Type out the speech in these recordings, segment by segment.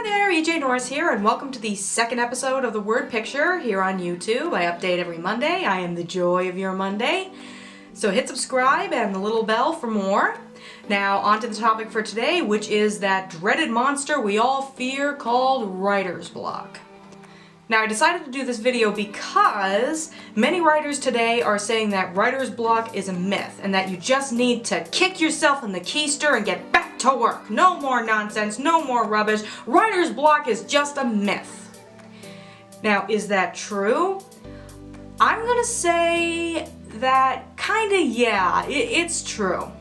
Hi there, EJ Norris here, and welcome to the second episode of The Word Picture here on YouTube. I update every Monday. I am the joy of your Monday. So hit subscribe and the little bell for more. Now, on to the topic for today, which is that dreaded monster we all fear called writer's block. Now, I decided to do this video because many writers today are saying that writer's block is a myth and that you just need to kick yourself in the keister and get back to work. No more nonsense, no more rubbish. Writer's block is just a myth. Now, is that true? I'm gonna say that kinda yeah, it's true.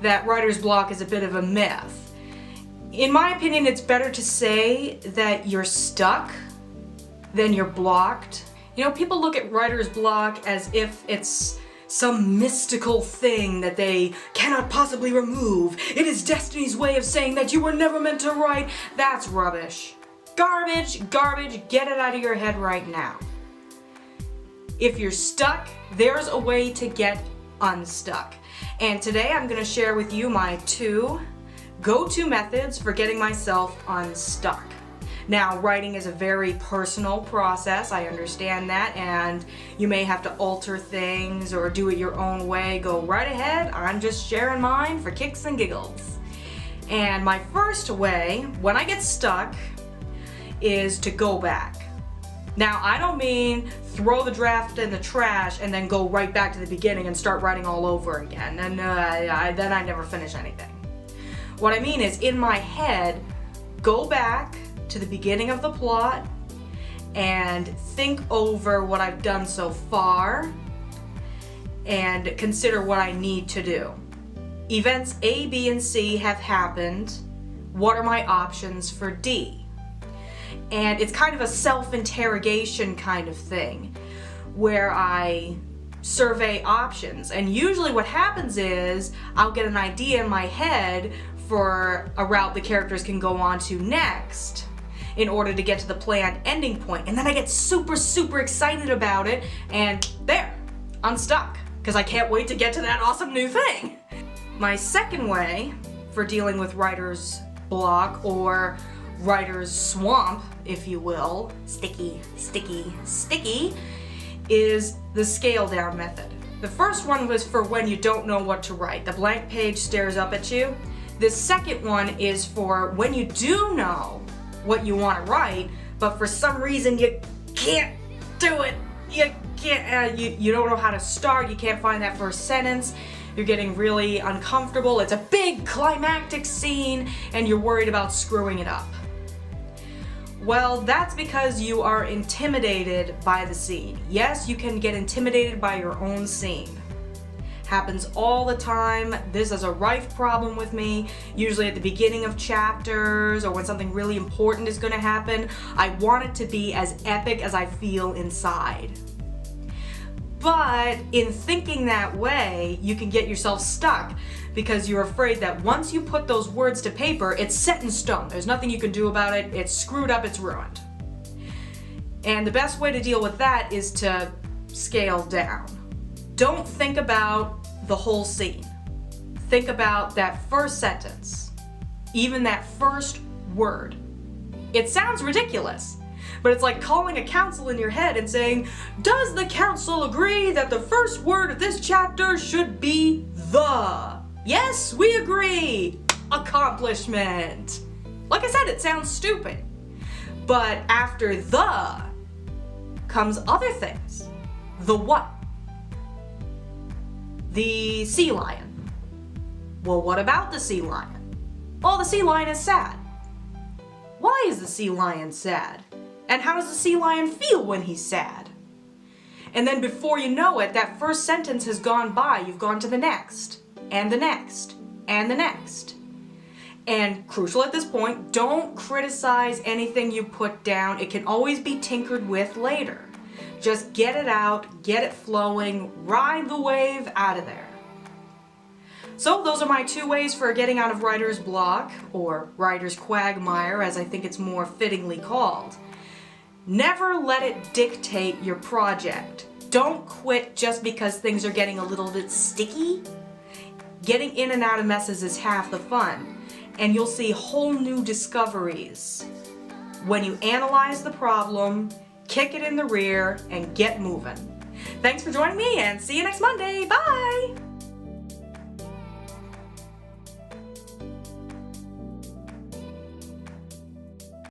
That writer's block is a bit of a myth. In my opinion, it's better to say that you're stuck than you're blocked. You know, people look at writer's block as if it's some mystical thing that they cannot possibly remove. It is destiny's way of saying that you were never meant to write. That's rubbish. Garbage, garbage, get it out of your head right now. If you're stuck, there's a way to get unstuck. And today I'm gonna share with you my two go-to methods for getting myself unstuck. Now, writing is a very personal process, I understand that, and you may have to alter things or do it your own way. Go right ahead, I'm just sharing mine for kicks and giggles. And my first way, when I get stuck, is to go back. Now, I don't mean throw the draft in the trash and then go right back to the beginning and start writing all over again, and then I never finish anything. What I mean is, in my head, go back to the beginning of the plot and think over what I've done so far and consider what I need to do. Events A, B, and C have happened. What are my options for D? And it's kind of a self-interrogation kind of thing where I survey options, and usually what happens is I'll get an idea in my head for a route the characters can go on to next in order to get to the planned ending point. And then I get super excited about it, and there, unstuck, because I can't wait to get to that awesome new thing. My second way for dealing with writer's block, or writer's swamp, if you will, sticky, is the scale down method. The first one was for when you don't know what to write. The blank page stares up at you. The second one is for when you do know what you want to write, but for some reason you can't do it. You can't. You don't know how to start. You can't find that first sentence. You're getting really uncomfortable. It's a big climactic scene, and you're worried about screwing it up. Well, that's because you are intimidated by the scene. Yes, you can get intimidated by your own scene. Happens all the time. This is a rife problem with me. Usually at the beginning of chapters or when something really important is going to happen, I want it to be as epic as I feel inside. But in thinking that way, you can get yourself stuck because you're afraid that once you put those words to paper, it's set in stone. There's nothing you can do about it. It's screwed up, it's ruined. And the best way to deal with that is to scale down. Don't think about the whole scene. Think about that first sentence, even that first word. It sounds ridiculous, but it's like calling a council in your head and saying, does the council agree that the first word of this chapter should be the? Yes, we agree. Accomplishment. Like I said, it sounds stupid, but after the comes other things. The what? The sea lion. Well, what about the sea lion? Oh, the sea lion is sad. Why is the sea lion sad? And how does the sea lion feel when he's sad? And then before you know it, that first sentence has gone by. You've gone to the next, and the next, and the next. And crucial at this point, don't criticize anything you put down. It can always be tinkered with later. Just get it out, get it flowing, ride the wave out of there. So those are my two ways for getting out of writer's block, or writer's quagmire as I think it's more fittingly called. Never let it dictate your project. Don't quit just because things are getting a little bit sticky. Getting in and out of messes is half the fun, and you'll see whole new discoveries when you analyze the problem, kick it in the rear, and get moving. Thanks for joining me, and see you next Monday. Bye!